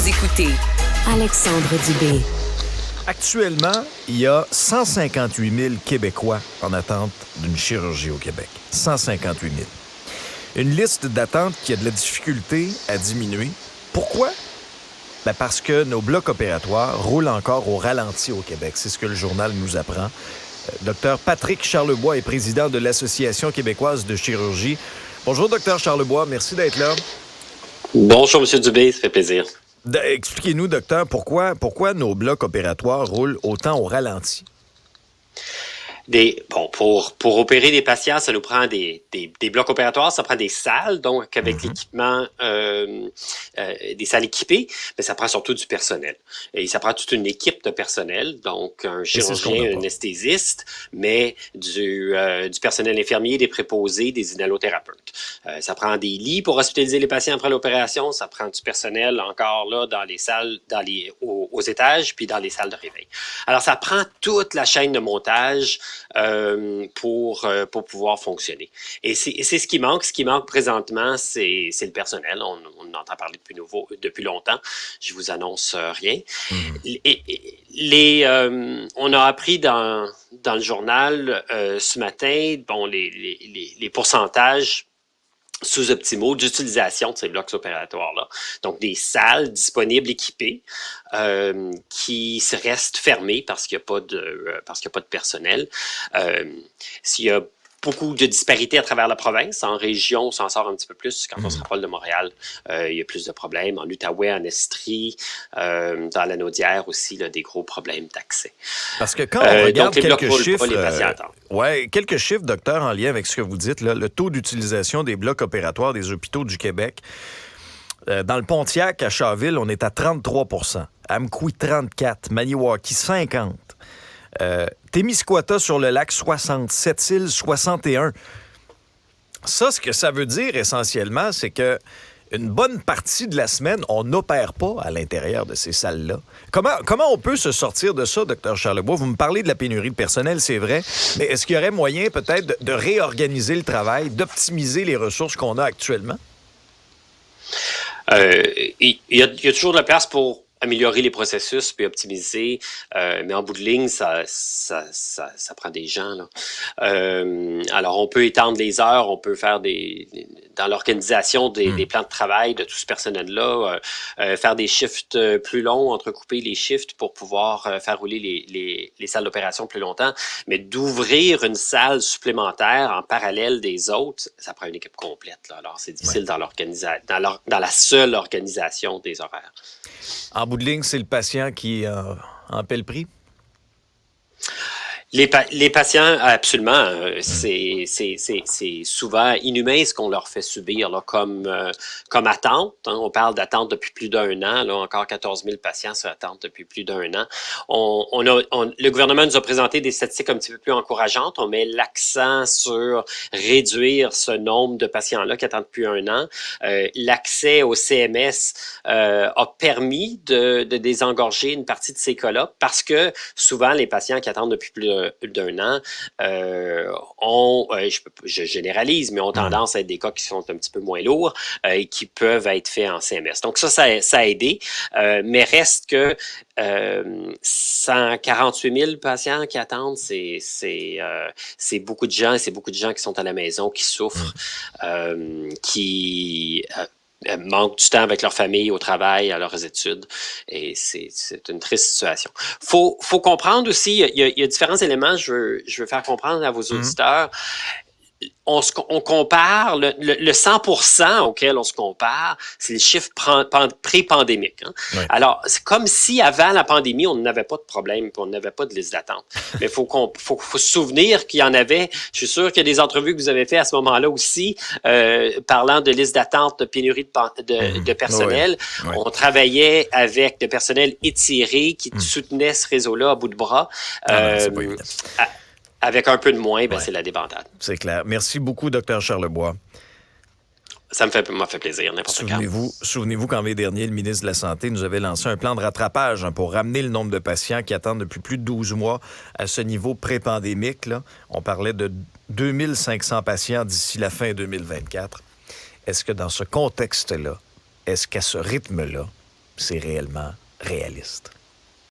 Vous écoutez Alexandre Dubé. Actuellement, il y a 158 000 Québécois en attente d'une chirurgie au Québec. 158 000. Une liste d'attente qui a de la difficulté à diminuer. Pourquoi? Parce que nos blocs opératoires roulent encore au ralenti au Québec. C'est ce que le journal nous apprend. Dr Patrick Charlebois est président de l'Association québécoise de chirurgie. Bonjour, Dr Charlebois. Merci d'être là. Bonjour, M. Dubé. Ça fait plaisir. Expliquez-nous, docteur, pourquoi nos blocs opératoires roulent autant au ralenti? Pour opérer des patients, ça nous prend des blocs opératoires, ça prend des salles, donc avec l'équipement, des salles équipées, mais ça prend surtout du personnel. Et ça prend toute une équipe de personnel, donc un chirurgien, un anesthésiste, mais du personnel infirmier, des préposés, des inhalothérapeutes. Ça prend des lits pour hospitaliser les patients après l'opération, ça prend du personnel encore là dans les salles, aux étages, puis dans les salles de réveil. Alors, ça prend toute la chaîne de montage pour pouvoir fonctionner. Et c'est ce qui manque. Ce qui manque présentement, c'est le personnel. On entend parler depuis longtemps. Je vous annonce rien. On a appris dans le journal ce matin, les pourcentages sous-optimaux d'utilisation de ces blocs opératoires-là. Donc, des salles disponibles, équipées, qui restent fermées parce qu'il n'y a pas de personnel. S'il y a beaucoup de disparités à travers la province. En région, on s'en sort un petit peu plus. Quand on se rapproche de Montréal, il y a plus de problèmes. En Outaouais, en Estrie, dans la Naudière aussi, là, des gros problèmes d'accès. Parce que quand on regarde quelques chiffres... les quelques chiffres, docteur, en lien avec ce que vous dites, là, le taux d'utilisation des blocs opératoires des hôpitaux du Québec, dans le Pontiac, à Chaville, on est à 33 %. Amqui, 34 %. Maniwaki, 50 %. Témiscouata sur le lac, 60. Sept-Îles, 61. Ça, ce que ça veut dire essentiellement, c'est que une bonne partie de la semaine, on n'opère pas à l'intérieur de ces salles-là. Comment on peut se sortir de ça, Dr Charlebois? Vous me parlez de la pénurie de personnel, c'est vrai, mais est-ce qu'il y aurait moyen peut-être de réorganiser le travail, d'optimiser les ressources qu'on a actuellement? Il y a toujours de la place pour améliorer les processus puis optimiser, mais en bout de ligne, ça prend des gens, là. Alors, on peut étendre les heures, on peut faire dans l'organisation des plans de travail de tout ce personnel-là, faire des shifts plus longs, entrecouper les shifts pour pouvoir faire rouler les salles d'opération plus longtemps. Mais d'ouvrir une salle supplémentaire en parallèle des autres, ça prend une équipe complète, là. Alors, c'est difficile dans la seule organisation des horaires. En bout de ligne, c'est le patient qui en paie le prix? Les patients, absolument, c'est souvent inhumain ce qu'on leur fait subir là, comme attente. Hein. On parle d'attente depuis plus d'un an. Là, encore 14 000 patients sur attente depuis plus d'un an. Le gouvernement nous a présenté des statistiques un petit peu plus encourageantes. On met l'accent sur réduire ce nombre de patients-là qui attendent depuis un an. L'accès au CMS a permis de désengorger une partie de ces cas-là parce que souvent, les patients qui attendent depuis plus d'un an je généralise, mais ont tendance à être des cas qui sont un petit peu moins lourds et qui peuvent être faits en CMS. Donc ça a aidé, mais reste que 148 000 patients qui attendent, c'est beaucoup de gens, et c'est beaucoup de gens qui sont à la maison, qui souffrent, qui manquent du temps avec leur famille, au travail, à leurs études. Et c'est une triste situation. Faut comprendre aussi, il y a différents éléments, je veux faire comprendre à vos auditeurs. On compare, le 100% auquel on se compare, c'est le chiffre pré-pandémique. Hein? Ouais. Alors, c'est comme si avant la pandémie, on n'avait pas de problème, on n'avait pas de liste d'attente. Mais faut se souvenir qu'il y en avait. Je suis sûr qu'il y a des entrevues que vous avez fait à ce moment-là aussi, parlant de liste d'attente, de pénurie de personnel. Ouais. Ouais. On travaillait avec de personnel étiré qui soutenait ce réseau-là à bout de bras. C'est pas évident. Avec un peu de moins, c'est la débandade. C'est clair. Merci beaucoup, Dr Charlebois. Ça m'a fait plaisir, n'importe quand. Souvenez-vous qu'en mai dernier, le ministre de la Santé nous avait lancé un plan de rattrapage pour ramener le nombre de patients qui attendent depuis plus de 12 mois à ce niveau pré-pandémique. Là. On parlait de 2500 patients d'ici la fin 2024. Est-ce que dans ce contexte-là, est-ce qu'à ce rythme-là, c'est réellement réaliste.